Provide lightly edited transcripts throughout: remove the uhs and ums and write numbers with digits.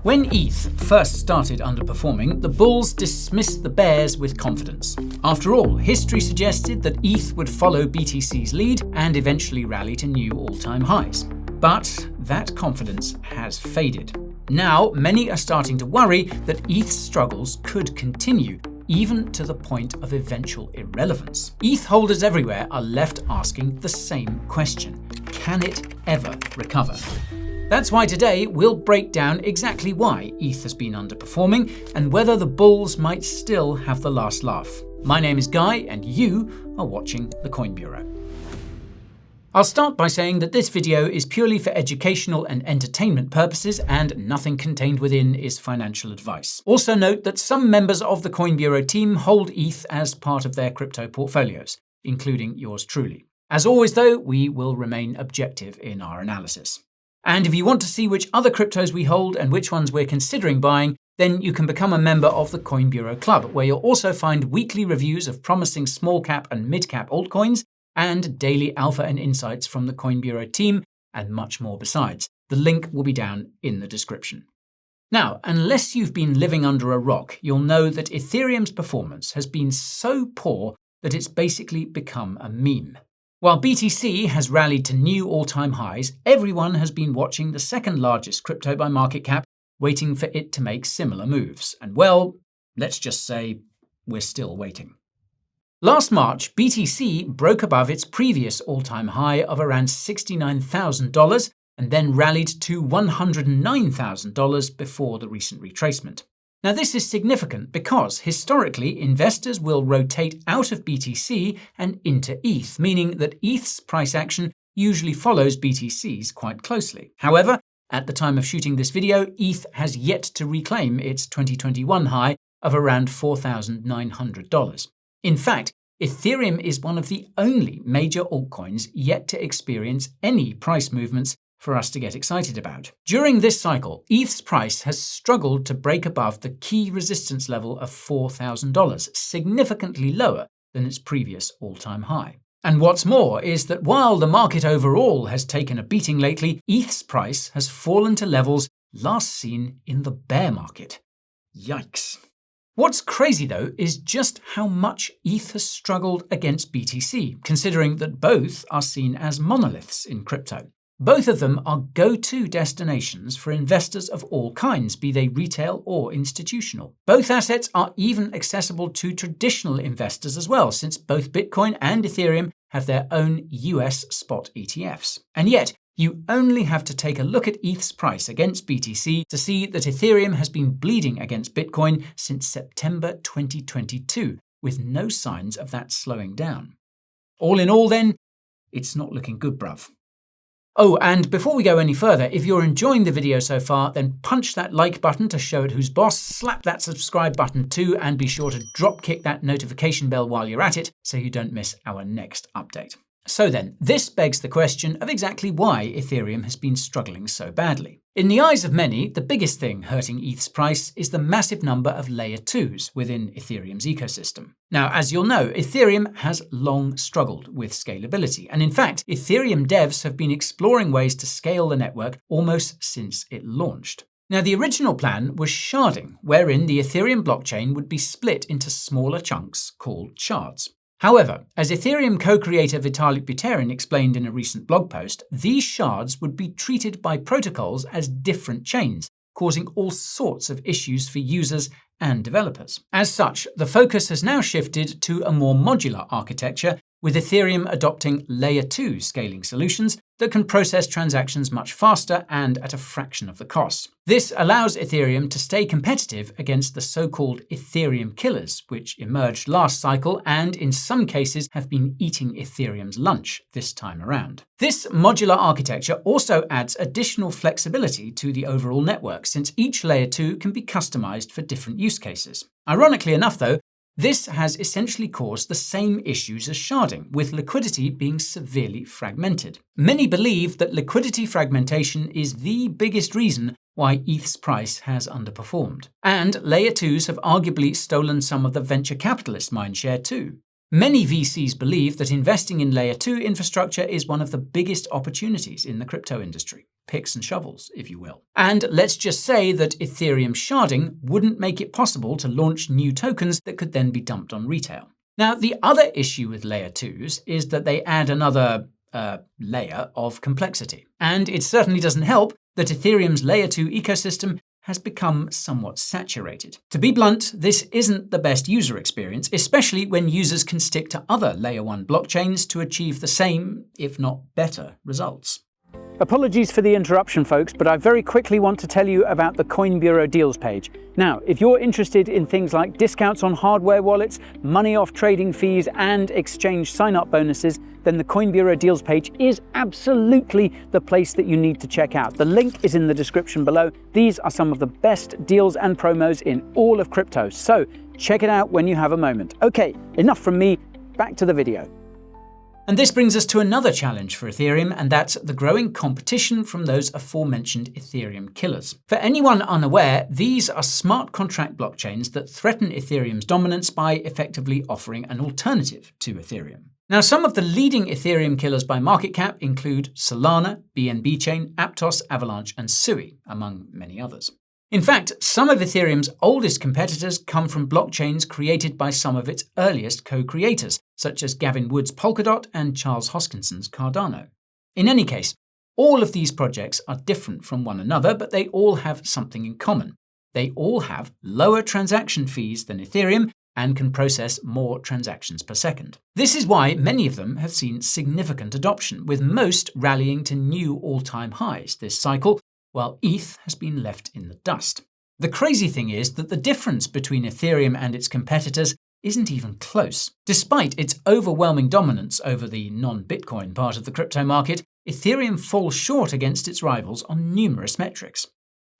When ETH first started underperforming, the bulls dismissed the bears with confidence. After all, history suggested that ETH would follow BTC's lead and eventually rally to new all-time highs. But that confidence has faded. Now, many are starting to worry that ETH's struggles could continue, even to the point of eventual irrelevance. ETH holders everywhere are left asking the same question: can it ever recover? That's why today we'll break down exactly why ETH has been underperforming and whether the bulls might still have the last laugh. My name is Guy and you are watching the Coin Bureau. I'll start by saying that this video is purely for educational and entertainment purposes and nothing contained within is financial advice. Also note that some members of the Coin Bureau team hold ETH as part of their crypto portfolios, including yours truly. As always though, we will remain objective in our analysis. And if you want to see which other cryptos we hold and which ones we're considering buying, then you can become a member of the Coin Bureau Club, where you'll also find weekly reviews of promising small cap and mid cap altcoins, and daily alpha and insights from the Coin Bureau team, and much more besides. The link will be down in the description. Now, unless you've been living under a rock, you'll know that Ethereum's performance has been so poor that it's basically become a meme. While BTC has rallied to new all-time highs, everyone has been watching the second largest crypto by market cap, waiting for it to make similar moves. And well, let's just say we're still waiting. Last March, BTC broke above its previous all-time high of around $69,000 and then rallied to $109,000 before the recent retracement. Now this is significant because historically investors will rotate out of BTC and into ETH, meaning that ETH's price action usually follows BTC's quite closely. However, at the time of shooting this video, ETH has yet to reclaim its 2021 high of around $4,900. In fact, Ethereum is one of the only major altcoins yet to experience any price movements for us to get excited about. During this cycle, ETH's price has struggled to break above the key resistance level of $4,000, significantly lower than its previous all-time high. And what's more is that while the market overall has taken a beating lately, ETH's price has fallen to levels last seen in the bear market. Yikes. What's crazy though is just how much ETH has struggled against BTC, considering that both are seen as monoliths in crypto. Both of them are go-to destinations for investors of all kinds, be they retail or institutional. Both assets are even accessible to traditional investors as well, since both Bitcoin and Ethereum have their own US spot ETFs. And yet, you only have to take a look at ETH's price against BTC to see that Ethereum has been bleeding against Bitcoin since September 2022, with no signs of that slowing down. All in all then, it's not looking good, bruv. Oh, and before we go any further, if you're enjoying the video so far, then punch that like button to show it who's boss, slap that subscribe button too, and be sure to drop kick that notification bell while you're at it so you don't miss our next update. So then, this begs the question of exactly why Ethereum has been struggling so badly. In the eyes of many, the biggest thing hurting ETH's price is the massive number of layer 2s within Ethereum's ecosystem. Now, as you'll know, Ethereum has long struggled with scalability, and in fact, Ethereum devs have been exploring ways to scale the network almost since it launched. Now, the original plan was sharding, wherein the Ethereum blockchain would be split into smaller chunks called shards. However, as Ethereum co-creator Vitalik Buterin explained in a recent blog post, these shards would be treated by protocols as different chains, causing all sorts of issues for users and developers. As such, the focus has now shifted to a more modular architecture, with Ethereum adopting layer 2 scaling solutions that can process transactions much faster and at a fraction of the cost. This allows Ethereum to stay competitive against the so-called Ethereum killers, which emerged last cycle and in some cases have been eating Ethereum's lunch this time around. This modular architecture also adds additional flexibility to the overall network, since each layer 2 can be customized for different use cases. Ironically enough though, this has essentially caused the same issues as sharding, with liquidity being severely fragmented. Many believe that liquidity fragmentation is the biggest reason why ETH's price has underperformed. And layer 2s have arguably stolen some of the venture capitalist mindshare too. Many VCs believe that investing in Layer 2 infrastructure is one of the biggest opportunities in the crypto industry. Picks and shovels, if you will. And let's just say that Ethereum sharding wouldn't make it possible to launch new tokens that could then be dumped on retail. Now, the other issue with Layer 2s is that they add another layer of complexity. And it certainly doesn't help that Ethereum's Layer 2 ecosystem has become somewhat saturated. To be blunt, this isn't the best user experience, especially when users can stick to other Layer 1 blockchains to achieve the same, if not better, results. Apologies for the interruption, folks, but I very quickly want to tell you about the Coin Bureau deals page. Now, if you're interested in things like discounts on hardware wallets, money off trading fees, and exchange sign-up bonuses, then the Coin Bureau deals page is absolutely the place that you need to check out. The link is in the description below. These are some of the best deals and promos in all of crypto, so check it out when you have a moment. Okay, enough from me, back to the video. And this brings us to another challenge for Ethereum, and that's the growing competition from those aforementioned Ethereum killers. For anyone unaware, these are smart contract blockchains that threaten Ethereum's dominance by effectively offering an alternative to Ethereum. Now, some of the leading Ethereum killers by market cap include Solana, BNB Chain, Aptos, Avalanche, and Sui, among many others. In fact, some of Ethereum's oldest competitors come from blockchains created by some of its earliest co-creators, such as Gavin Wood's Polkadot and Charles Hoskinson's Cardano. In any case, all of these projects are different from one another, but they all have something in common. They all have lower transaction fees than Ethereum and can process more transactions per second. This is why many of them have seen significant adoption, with most rallying to new all-time highs this cycle, while ETH has been left in the dust. The crazy thing is that the difference between Ethereum and its competitors isn't even close. Despite its overwhelming dominance over the non-Bitcoin part of the crypto market, Ethereum falls short against its rivals on numerous metrics.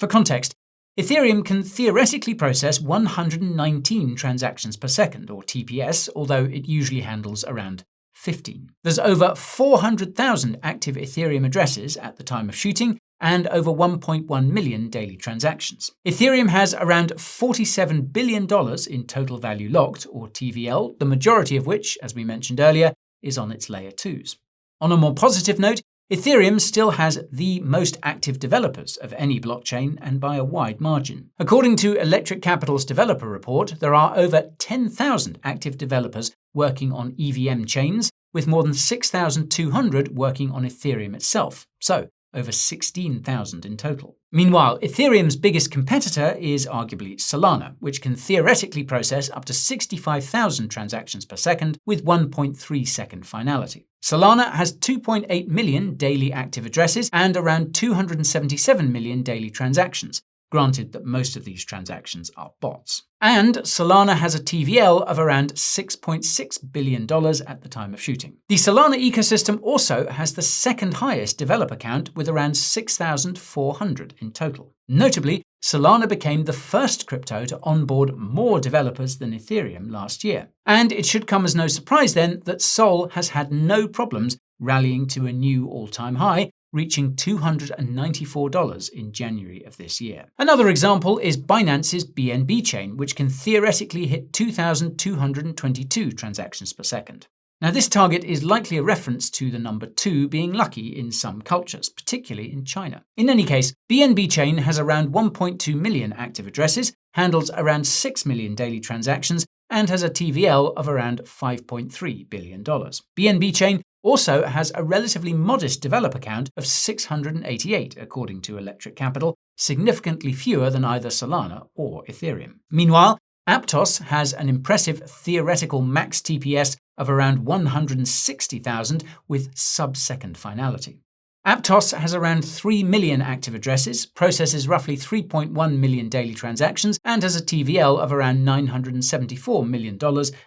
For context, Ethereum can theoretically process 119 transactions per second, or TPS, although it usually handles around 15. There's over 400,000 active Ethereum addresses at the time of shooting, and over 1.1 million daily transactions. Ethereum has around $47 billion in total value locked, or TVL, the majority of which, as we mentioned earlier, is on its Layer 2s. On a more positive note, Ethereum still has the most active developers of any blockchain, and by a wide margin. According to Electric Capital's developer report, there are over 10,000 active developers working on EVM chains, with more than 6,200 working on Ethereum itself. So, over 16,000 in total. Meanwhile, Ethereum's biggest competitor is arguably Solana, which can theoretically process up to 65,000 transactions per second with 1.3 second finality. Solana has 2.8 million daily active addresses and around 277 million daily transactions, granted that most of these transactions are bots. And Solana has a TVL of around $6.6 billion at the time of shooting. The Solana ecosystem also has the second highest developer count, with around 6,400 in total. Notably, Solana became the first crypto to onboard more developers than Ethereum last year. And it should come as no surprise then that Sol has had no problems rallying to a new all-time high, reaching $294 in January of this year. Another example is Binance's BNB chain, which can theoretically hit 2,222 transactions per second. Now, this target is likely a reference to the number 2 being lucky in some cultures, particularly in China. In any case, BNB chain has around 1.2 million active addresses, handles around 6 million daily transactions, and has a TVL of around $5.3 billion. BNB chain also has a relatively modest developer count of 688, according to Electric Capital, significantly fewer than either Solana or Ethereum. Meanwhile, Aptos has an impressive theoretical max TPS of around 160,000 with sub-second finality. Aptos has around 3 million active addresses, processes roughly 3.1 million daily transactions, and has a TVL of around $974 million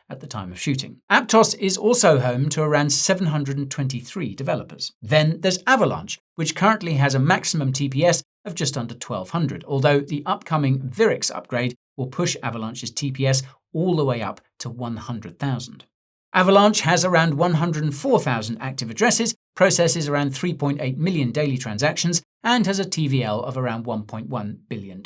at the time of shooting. Aptos is also home to around 723 developers. Then there's Avalanche, which currently has a maximum TPS of just under 1,200, although the upcoming Virix upgrade will push Avalanche's TPS all the way up to 100,000. Avalanche has around 104,000 active addresses, processes around 3.8 million daily transactions, and has a TVL of around $1.1 billion.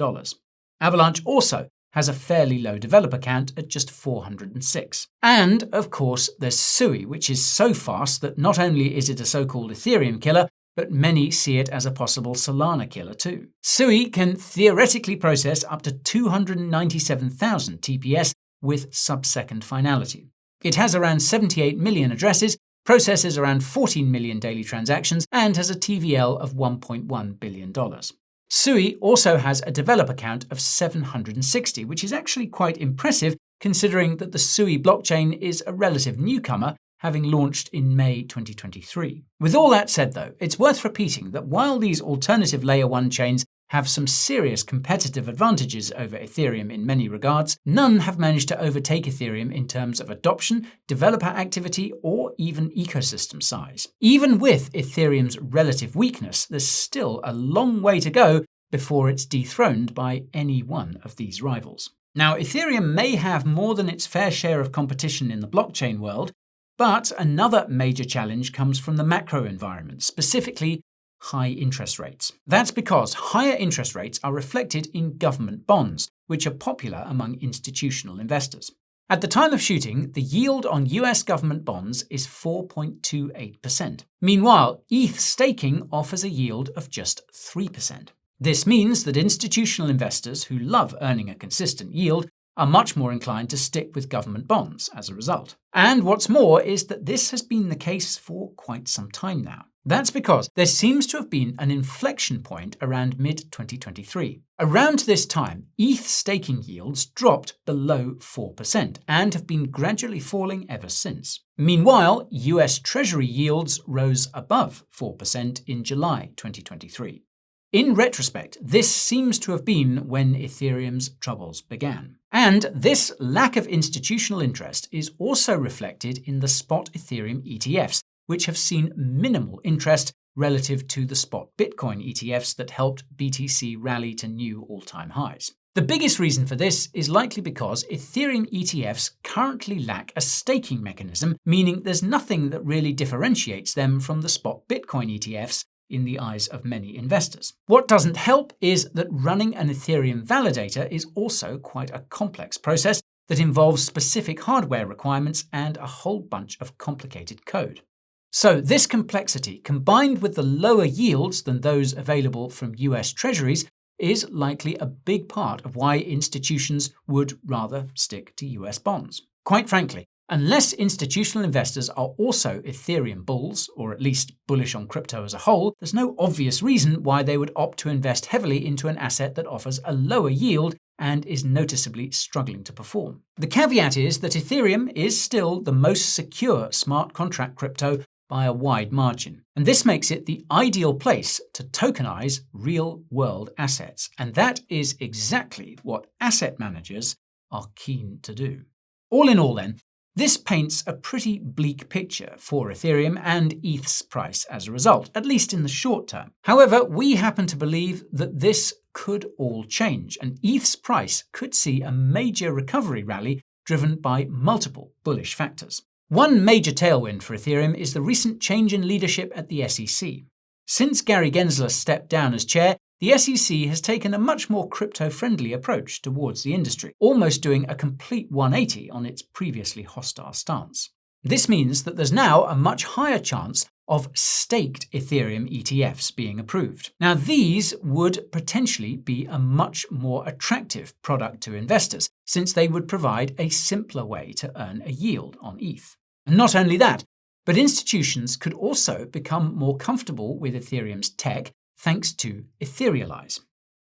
Avalanche also has a fairly low developer count at just 406. And, of course, there's Sui, which is so fast that not only is it a so-called Ethereum killer, but many see it as a possible Solana killer too. Sui can theoretically process up to 297,000 TPS with sub-second finality. It has around 78 million addresses, processes around 14 million daily transactions, and has a TVL of $1.1 billion. Sui also has a developer count of 760, which is actually quite impressive considering that the Sui blockchain is a relative newcomer, having launched in May 2023. With all that said though, it's worth repeating that while these alternative Layer 1 chains have some serious competitive advantages over Ethereum in many regards, none have managed to overtake Ethereum in terms of adoption, developer activity, or even ecosystem size. Even with Ethereum's relative weakness, there's still a long way to go before it's dethroned by any one of these rivals. Now, Ethereum may have more than its fair share of competition in the blockchain world, but another major challenge comes from the macro environment, specifically high interest rates. That's because higher interest rates are reflected in government bonds, which are popular among institutional investors. At the time of shooting, the yield on US government bonds is 4.28%. Meanwhile, ETH staking offers a yield of just 3%. This means that institutional investors who love earning a consistent yield are much more inclined to stick with government bonds as a result. And what's more is that this has been the case for quite some time now. That's because there seems to have been an inflection point around mid-2023. Around this time, ETH staking yields dropped below 4% and have been gradually falling ever since. Meanwhile, US Treasury yields rose above 4% in July 2023. In retrospect, this seems to have been when Ethereum's troubles began. And this lack of institutional interest is also reflected in the spot Ethereum ETFs, which have seen minimal interest relative to the spot Bitcoin ETFs that helped BTC rally to new all-time highs. The biggest reason for this is likely because Ethereum ETFs currently lack a staking mechanism, meaning there's nothing that really differentiates them from the spot Bitcoin ETFs in the eyes of many investors. What doesn't help is that running an Ethereum validator is also quite a complex process that involves specific hardware requirements and a whole bunch of complicated code. So this complexity, combined with the lower yields than those available from US Treasuries, is likely a big part of why institutions would rather stick to US bonds. Quite frankly, unless institutional investors are also Ethereum bulls, or at least bullish on crypto as a whole, there's no obvious reason why they would opt to invest heavily into an asset that offers a lower yield and is noticeably struggling to perform. The caveat is that Ethereum is still the most secure smart contract crypto by a wide margin. And this makes it the ideal place to tokenize real-world assets. And that is exactly what asset managers are keen to do. All in all then, this paints a pretty bleak picture for Ethereum and ETH's price as a result, at least in the short term. However, we happen to believe that this could all change, and ETH's price could see a major recovery rally driven by multiple bullish factors. One major tailwind for Ethereum is the recent change in leadership at the SEC. Since Gary Gensler stepped down as chair, the SEC has taken a much more crypto-friendly approach towards the industry, almost doing a complete 180 on its previously hostile stance. This means that there's now a much higher chance of staked Ethereum ETFs being approved. Now, these would potentially be a much more attractive product to investors, since they would provide a simpler way to earn a yield on ETH. And not only that, but institutions could also become more comfortable with Ethereum's tech thanks to Etherealize.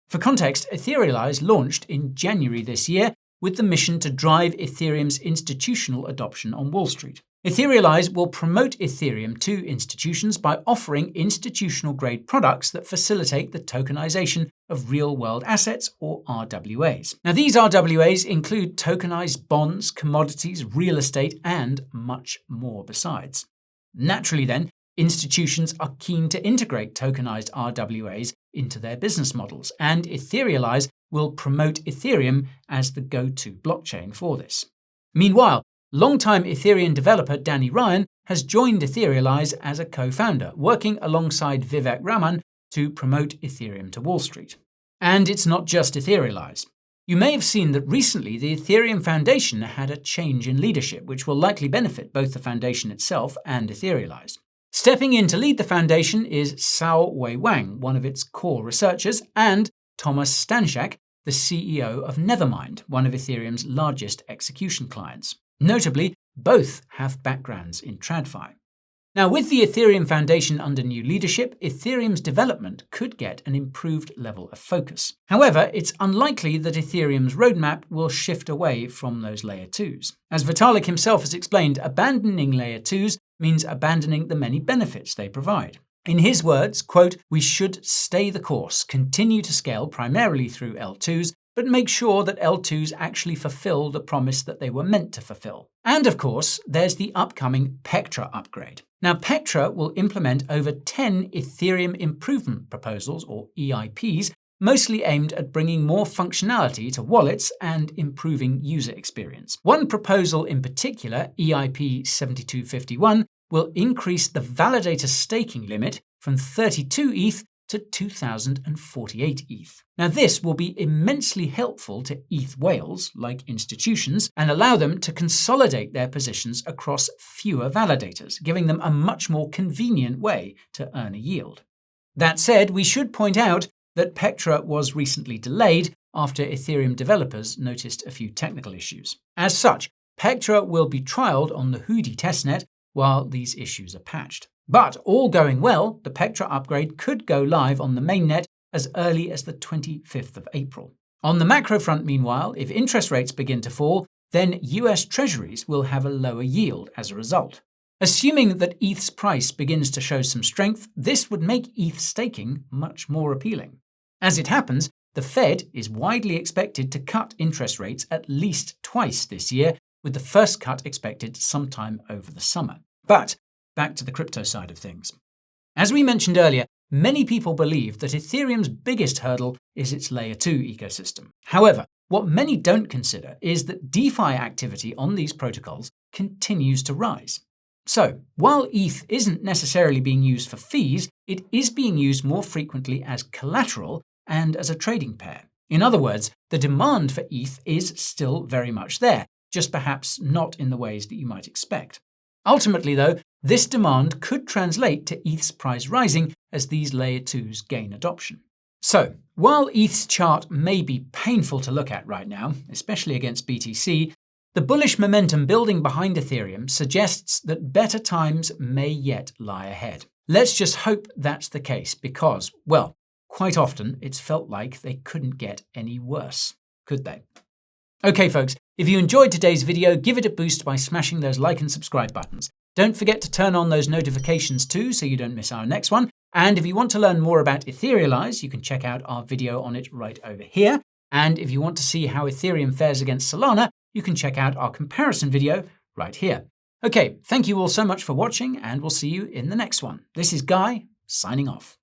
For context, Etherealize launched in January this year with the mission to drive Ethereum's institutional adoption on Wall Street. Etherealize will promote Ethereum to institutions by offering institutional-grade products that facilitate the tokenization of real-world assets, or RWAs. Now, these RWAs include tokenized bonds, commodities, real estate, and much more besides. Naturally then, institutions are keen to integrate tokenized RWAs into their business models, and Etherealize will promote Ethereum as the go-to blockchain for this. Meanwhile, longtime Ethereum developer Danny Ryan has joined Etherealize as a co-founder, working alongside Vivek Raman to promote Ethereum to Wall Street. And it's not just Etherealize. You may have seen that recently the Ethereum Foundation had a change in leadership, which will likely benefit both the foundation itself and Etherealize. Stepping in to lead the foundation is Cao Wei Wang, one of its core researchers, and Thomas Stanchak, the CEO of Nethermind, one of Ethereum's largest execution clients. Notably, both have backgrounds in TradFi. Now, with the Ethereum Foundation under new leadership, Ethereum's development could get an improved level of focus. However, it's unlikely that Ethereum's roadmap will shift away from those Layer 2s. As Vitalik himself has explained, abandoning Layer 2s means abandoning the many benefits they provide. In his words, quote, "We should stay the course, continue to scale primarily through L2s, but make sure that L2s actually fulfill the promise that they were meant to fulfill." And of course, there's the upcoming Pectra upgrade. Now, Pectra will implement over 10 Ethereum improvement proposals, or EIPs, mostly aimed at bringing more functionality to wallets and improving user experience. One proposal in particular, EIP 7251, will increase the validator staking limit from 32 ETH to 2,048 ETH. Now, this will be immensely helpful to ETH whales, like institutions, and allow them to consolidate their positions across fewer validators, giving them a much more convenient way to earn a yield. That said, we should point out that Pectra was recently delayed after Ethereum developers noticed a few technical issues. As such, Pectra will be trialed on the Hudi testnet while these issues are patched. But all going well, the Pectra upgrade could go live on the mainnet as early as the 25th of April. On the macro front, meanwhile, if interest rates begin to fall, then US Treasuries will have a lower yield as a result. Assuming that ETH's price begins to show some strength, this would make ETH staking much more appealing. As it happens, the Fed is widely expected to cut interest rates at least twice this year, with the first cut expected sometime over the summer. But back to the crypto side of things. As we mentioned earlier, many people believe that Ethereum's biggest hurdle is its Layer 2 ecosystem. However, what many don't consider is that DeFi activity on these protocols continues to rise. So, while ETH isn't necessarily being used for fees, it is being used more frequently as collateral and as a trading pair. In other words, the demand for ETH is still very much there, just perhaps not in the ways that you might expect. Ultimately, though, this demand could translate to ETH's price rising as these Layer 2s gain adoption. So, while ETH's chart may be painful to look at right now, especially against BTC, the bullish momentum building behind Ethereum suggests that better times may yet lie ahead. Let's just hope that's the case because, well, quite often it's felt like they couldn't get any worse, could they? Okay, folks, if you enjoyed today's video, give it a boost by smashing those like and subscribe buttons. Don't forget to turn on those notifications too so you don't miss our next one. And if you want to learn more about Etherealize, you can check out our video on it right over here. And if you want to see how Ethereum fares against Solana, you can check out our comparison video right here. Okay, thank you all so much for watching, and we'll see you in the next one. This is Guy, signing off.